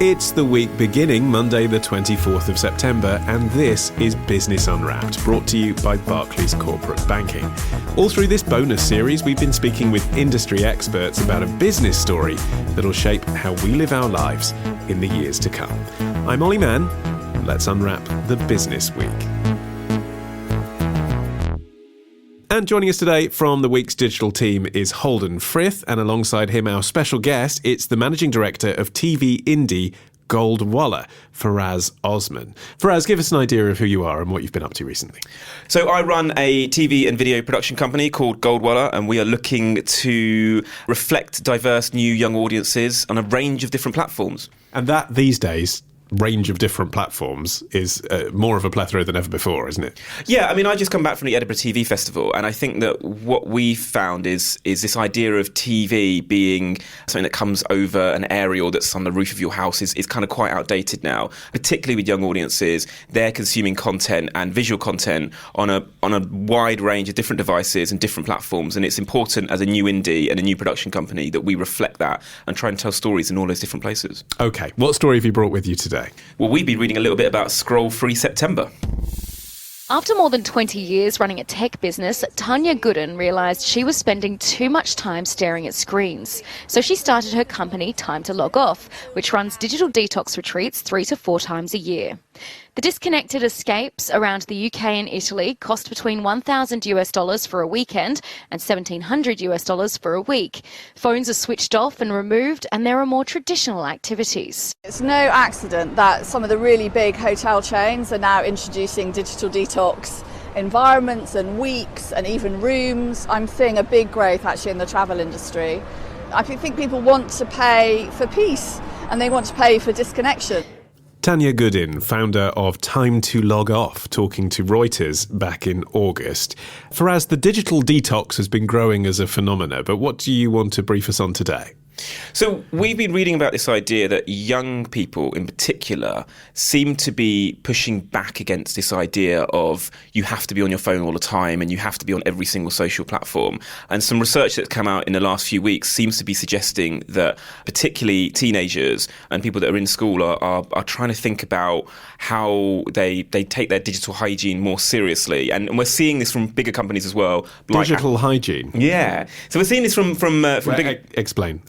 It's the week beginning Monday the 24th of September, and this is Business Unwrapped, brought to you by Barclays Corporate Banking. All through this bonus series, we've been speaking with industry experts about a business story that'll shape how we live our lives in the years to come. I'm Olly Mann. Let's unwrap the business week. And joining us today from the week's digital team is Holden Frith, and alongside him, our special guest, it's the managing director of TV indie Goldwala, Faraz Osman. Faraz, give us an idea of who you are and what you've been up to recently. So I run a TV and video production company called Goldwala, and we are looking to reflect diverse new young audiences on a range of different platforms. And that, these days, range of different platforms is more of a plethora than ever before, isn't it? Yeah, I mean, I just come back from the Edinburgh TV Festival, and I think that what we found is this idea of TV being something that comes over an aerial that's on the roof of your house is kind of quite outdated now, particularly with young audiences. They're consuming content and visual content on a wide range of different devices and different platforms, and it's important as a new indie and a new production company that we reflect that and try and tell stories in all those different places. OK, what story have you brought with you today? Well, we've been reading a little bit about Scroll-Free September. After more than 20 years running a tech business, Tanya Gooden realised she was spending too much time staring at screens. So she started her company, Time to Log Off, which runs digital detox retreats 3 to 4 times a year. The disconnected escapes around the UK and Italy cost between $1,000 for a weekend and $1,700 for a week. Phones are switched off and removed, and there are more traditional activities. It's no accident that some of the really big hotel chains are now introducing digital detox environments and weeks and even rooms. I'm seeing a big growth actually in the travel industry. I think people want to pay for peace and they want to pay for disconnection. Tanya Gooden, founder of Time to Log Off, talking to Reuters back in August. Faraz, the digital detox has been growing as a phenomena, but what do you want to brief us on today? So we've been reading about this idea that young people in particular seem to be pushing back against this idea of you have to be on your phone all the time and you have to be on every single social platform. And some research that's come out in the last few weeks seems to be suggesting that particularly teenagers and people that are in school are trying to think about how they take their digital hygiene more seriously. And we're seeing this from bigger companies as well. Digital hygiene? Yeah. So we're seeing this from bigger... Explain.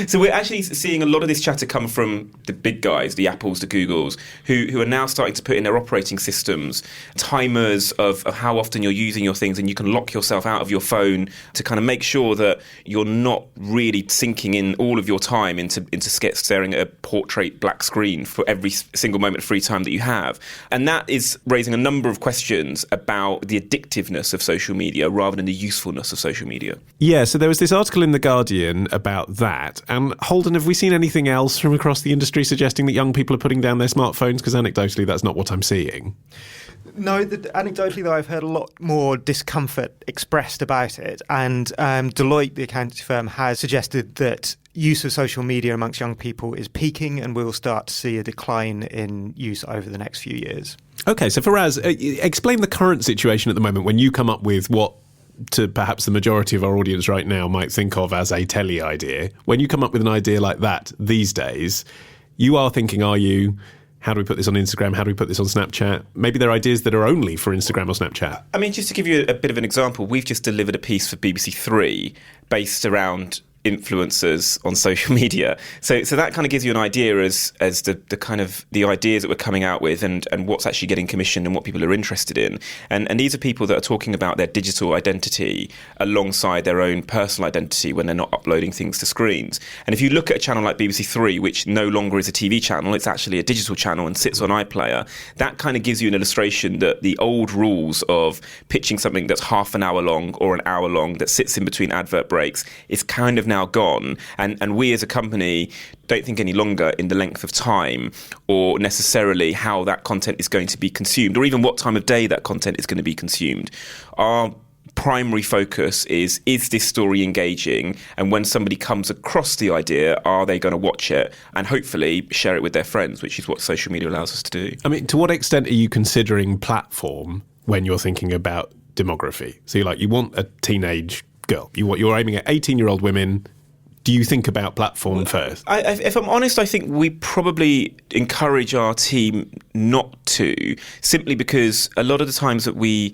So we're actually seeing a lot of this chatter come from the big guys, the Apples, the Googles, who are now starting to put in their operating systems timers of how often you're using your things, and you can lock yourself out of your phone to kind of make sure that you're not really sinking in all of your time into staring at a portrait black screen for every single moment of free time that you have. And that is raising a number of questions about the addictiveness of social media rather than the usefulness of social media. Yeah, so there was this article in The Guardian about that. And Holden, have we seen anything else from across the industry suggesting that young people are putting down their smartphones? Because anecdotally, that's not what I'm seeing. No, anecdotally, though, I've heard a lot more discomfort expressed about it. And Deloitte, the accountancy firm, has suggested that use of social media amongst young people is peaking and we'll start to see a decline in use over the next few years. OK, so Faraz, explain the current situation at the moment when you come up with what to perhaps the majority of our audience right now might think of as a telly idea. When you come up with an idea like that these days, you are thinking, are you, how do we put this on Instagram? How do we put this on Snapchat? Maybe there are ideas that are only for Instagram or Snapchat. I mean, just to give you a bit of an example, we've just delivered a piece for BBC Three based around influencers on social media. So that kind of gives you an idea as the kind of the ideas that we're coming out with and what's actually getting commissioned and what people are interested in. And these are people that are talking about their digital identity alongside their own personal identity when they're not uploading things to screens. And if you look at a channel like BBC Three, which no longer is a TV channel, it's actually a digital channel and sits on iPlayer, that kind of gives you an illustration that the old rules of pitching something that's half an hour long or an hour long that sits in between advert breaks is kind of now gone, and we as a company don't think any longer in the length of time or necessarily how that content is going to be consumed or even what time of day that content is going to be consumed. Our primary focus is this story engaging, and when somebody comes across the idea, are they going to watch it and hopefully share it with their friends, which is what social media allows us to do. I mean, to what extent are you considering platform when you're thinking about demography? So you want a teenage girl. You're aiming at 18-year-old women, do you think about platform first? If I'm honest, I think we probably encourage our team not to, simply because a lot of the times that we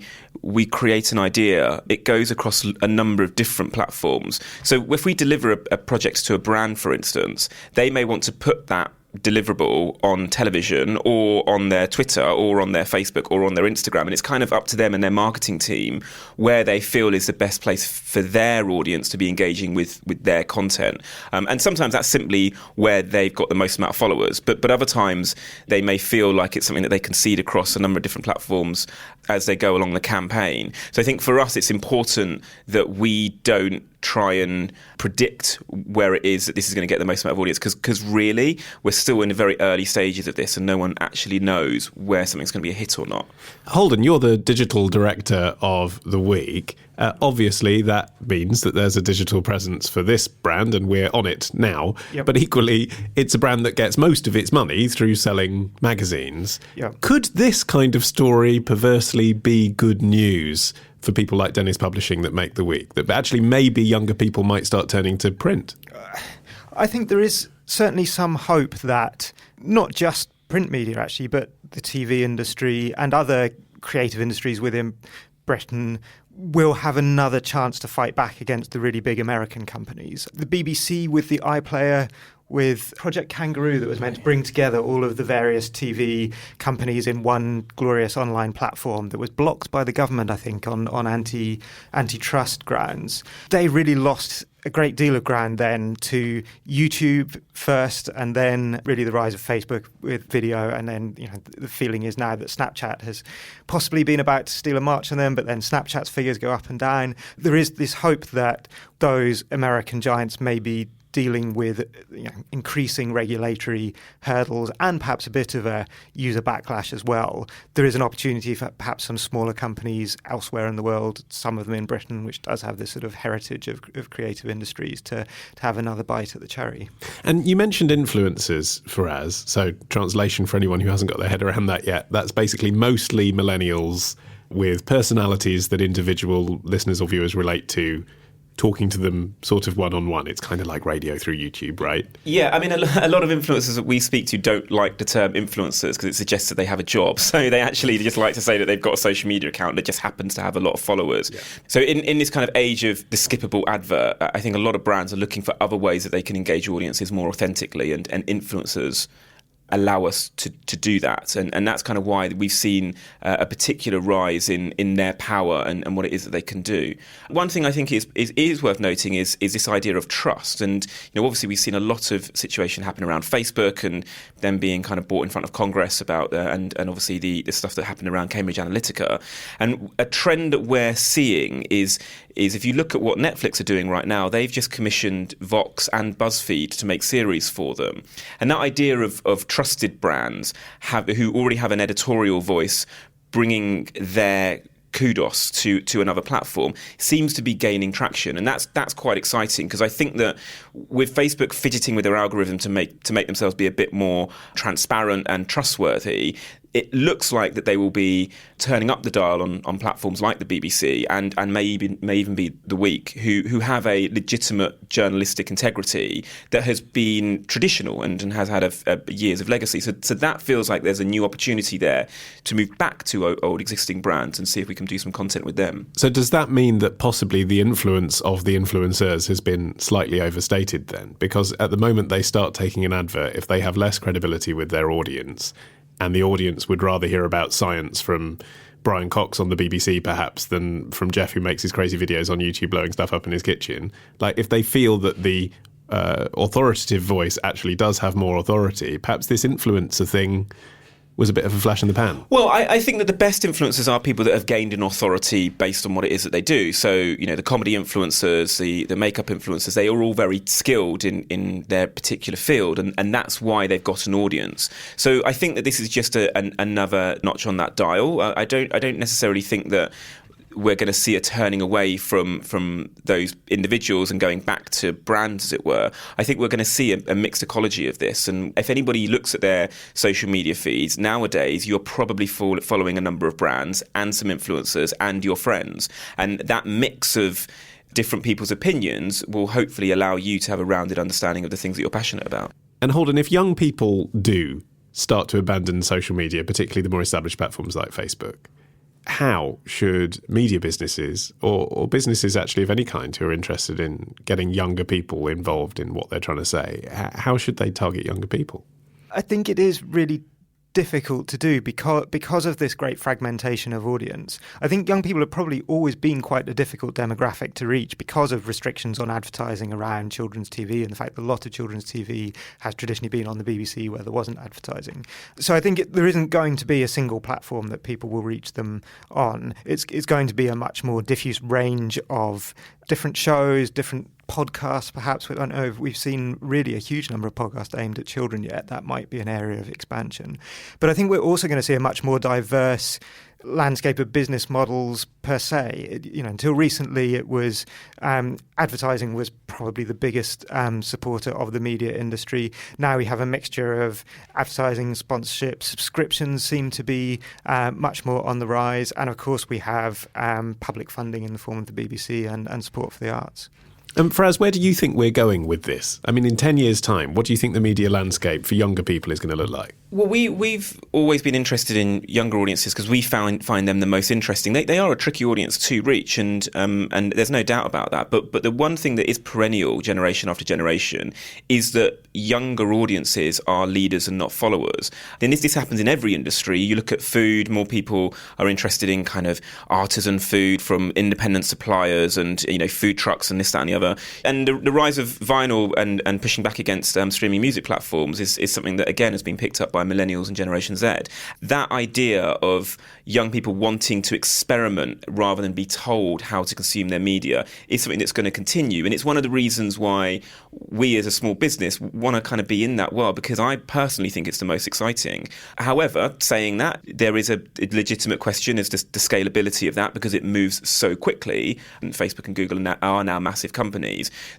create an idea, it goes across a number of different platforms. So if we deliver a project to a brand, for instance, they may want to put that deliverable on television or on their Twitter or on their Facebook or on their Instagram, and it's kind of up to them and their marketing team where they feel is the best place for their audience to be engaging with their content. And sometimes that's simply where they've got the most amount of followers, but other times they may feel like it's something that they can seed across a number of different platforms as they go along the campaign. So I think for us it's important that we don't try and predict where it is that this is going to get the most amount of audience, because really we're still in the very early stages of this and no one actually knows where something's going to be a hit or not. Holden, you're the digital director of the week. Obviously, that means that there's a digital presence for this brand and we're on it now. Yep. But equally, it's a brand that gets most of its money through selling magazines. Yep. Could this kind of story perversely be good news for people like Dennis Publishing that make the week? That actually maybe younger people might start turning to print? I think there is certainly some hope that not just print media, actually, but the TV industry and other creative industries within Britain will have another chance to fight back against the really big American companies. The BBC with the iPlayer, with Project Kangaroo that was meant to bring together all of the various TV companies in one glorious online platform that was blocked by the government, I think, on antitrust grounds. They really lost a great deal of ground then to YouTube first, and then really the rise of Facebook with video, and then the feeling is now that Snapchat has possibly been about to steal a march on them, but then Snapchat's figures go up and down. There is this hope that those American giants may be dealing with increasing regulatory hurdles and perhaps a bit of a user backlash as well. There is an opportunity for perhaps some smaller companies elsewhere in the world, some of them in Britain, which does have this sort of heritage of creative industries, to have another bite at the cherry. And you mentioned influencers, Faraz. So translation for anyone who hasn't got their head around that yet, that's basically mostly millennials with personalities that individual listeners or viewers relate to, talking to them sort of one-on-one. It's kind of like radio through YouTube, right? Yeah, I mean, a lot of influencers that we speak to don't like the term influencers because it suggests that they have a job. So they actually just like to say that they've got a social media account that just happens to have a lot of followers. Yeah. So in this kind of age of the skippable advert, I think a lot of brands are looking for other ways that they can engage audiences more authentically, and influencers allow us to do that. And that's kind of why we've seen a particular rise in their power and what it is that they can do. One thing I think is worth noting is this idea of trust. And obviously we've seen a lot of situation happen around Facebook and them being kind of brought in front of Congress about and obviously the stuff that happened around Cambridge Analytica. And a trend that we're seeing is if you look at what Netflix are doing right now, they've just commissioned Vox and BuzzFeed to make series for them. And that idea of trusted brands who already have an editorial voice bringing their kudos to another platform seems to be gaining traction, and that's quite exciting, because I think that with Facebook fidgeting with their algorithm to make themselves be a bit more transparent and trustworthy, it looks like that they will be turning up the dial on platforms like the BBC and may even be The Week, who have a legitimate journalistic integrity that has been traditional and has had years of legacy. So that feels like there's a new opportunity there to move back to old existing brands and see if we can do some content with them. So does that mean that possibly the influence of the influencers has been slightly overstated then? Because at the moment they start taking an advert, if they have less credibility with their audience, and the audience would rather hear about science from Brian Cox on the BBC perhaps than from Jeff, who makes his crazy videos on YouTube blowing stuff up in his kitchen. Like, if they feel that the authoritative voice actually does have more authority, perhaps this influencer thing was a bit of a flash in the pan. Well, I think that the best influencers are people that have gained an authority based on what it is that they do. So, the comedy influencers, the makeup influencers, they are all very skilled in their particular field, and that's why they've got an audience. So I think that this is just another notch on that dial. I don't necessarily think that we're going to see a turning away from those individuals and going back to brands, as it were. I think we're going to see a mixed ecology of this. And if anybody looks at their social media feeds nowadays, you're probably following a number of brands and some influencers and your friends. And that mix of different people's opinions will hopefully allow you to have a rounded understanding of the things that you're passionate about. And Holden, if young people do start to abandon social media, particularly the more established platforms like Facebook, how should media businesses or businesses actually of any kind who are interested in getting younger people involved in what they're trying to say, how should they target younger people? I think it is really difficult to do because of this great fragmentation of audience. I think young people have probably always been quite a difficult demographic to reach because of restrictions on advertising around children's TV and the fact that a lot of children's TV has traditionally been on the BBC where there wasn't advertising. So I think there isn't going to be a single platform that people will reach them on. It's going to be a much more diffuse range of different shows, different podcasts, perhaps. I don't know if we've seen really a huge number of podcasts aimed at children yet. That might be an area of expansion. But I think we're also going to see a much more diverse landscape of business models per se. Until recently, it was advertising was probably the biggest supporter of the media industry. Now we have a mixture of advertising, sponsorship, subscriptions seem to be much more on the rise, and of course we have public funding in the form of the BBC and support for the arts. Faraz, where do you think we're going with this? I mean, in 10 years' time, what do you think the media landscape for younger people is going to look like? Well, we've always been interested in younger audiences because we find them the most interesting. They are a tricky audience to reach, and there's no doubt about that. But the one thing that is perennial, generation after generation, is that younger audiences are leaders and not followers. Then this happens in every industry. You look at food, more people are interested in kind of artisan food from independent suppliers and food trucks and this, that, and the other. And the rise of vinyl and pushing back against streaming music platforms is something that again has been picked up by millennials and Generation Z. That idea of young people wanting to experiment rather than be told how to consume their media is something that's going to continue. And it's one of the reasons why we as a small business want to kind of be in that world, because I personally think it's the most exciting. However, saying that, there is a legitimate question as to the scalability of that, because it moves so quickly. And Facebook and Google are now massive companies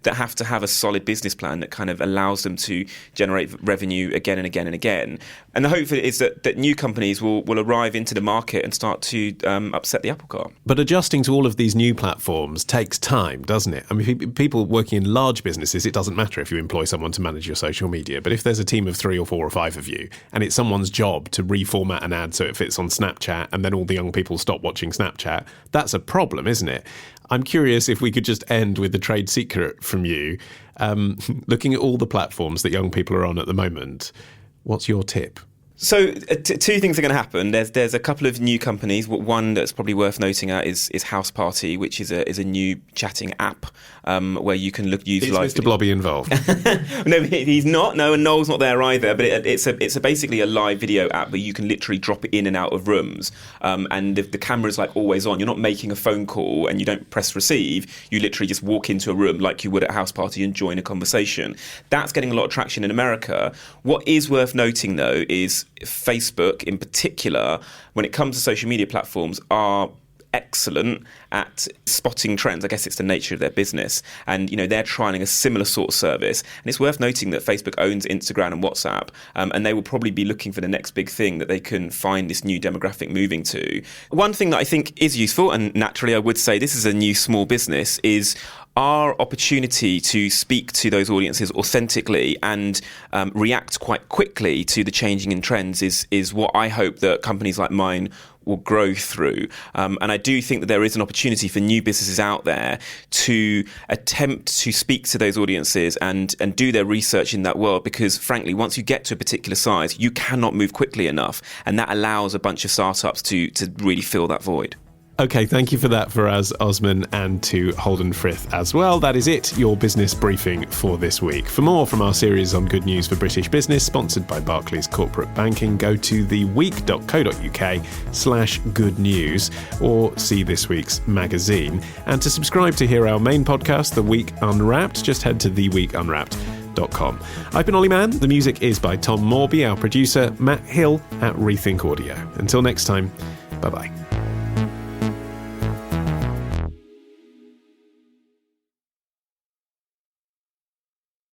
that have to have a solid business plan that kind of allows them to generate revenue again and again and again. And the hope is that new companies will arrive into the market and start to upset the apple cart. But adjusting to all of these new platforms takes time, doesn't it? I mean, people working in large businesses, it doesn't matter if you employ someone to manage your social media. But if there's a team of 3 or 4 or 5 of you, and it's someone's job to reformat an ad so it fits on Snapchat, and then all the young people stop watching Snapchat, that's a problem, isn't it? I'm curious if we could just end with the trade secret from you. Looking at all the platforms that young people are on at the moment, what's your tip? So two things are going to happen. There's a couple of new companies. One that's probably worth noting at is House Party, which is a new chatting app where you can use live. Is Mr. Blobby involved? No, he's not. No, and Noel's not there either. But it's basically a live video app where you can literally drop in and out of rooms, and the camera's like always on. You're not making a phone call and you don't press receive. You literally just walk into a room like you would at House Party and join a conversation. That's getting a lot of traction in America. What is worth noting though is Facebook in particular, when it comes to social media platforms, are excellent at spotting trends. I guess it's the nature of their business. And, they're trialing a similar sort of service. And it's worth noting that Facebook owns Instagram and WhatsApp, and they will probably be looking for the next big thing that they can find this new demographic moving to. One thing that I think is useful, and naturally I would say this is a new small business, is our opportunity to speak to those audiences authentically and react quite quickly to the changing in trends is what I hope that companies like mine will grow through. And I do think that there is an opportunity for new businesses out there to attempt to speak to those audiences and do their research in that world, because frankly, once you get to a particular size, you cannot move quickly enough. And that allows a bunch of startups to really fill that void. Okay, thank you for that, Faraz Osman, and to Holden Frith as well. That is it, your business briefing for this week. For more from our series on good news for British business, sponsored by Barclays Corporate Banking, go to theweek.co.uk/good news or see this week's magazine. And to subscribe to hear our main podcast, The Week Unwrapped, just head to theweekunwrapped.com. I've been Olly Mann. The music is by Tom Morby, our producer, Matt Hill at Rethink Audio. Until next time, bye-bye.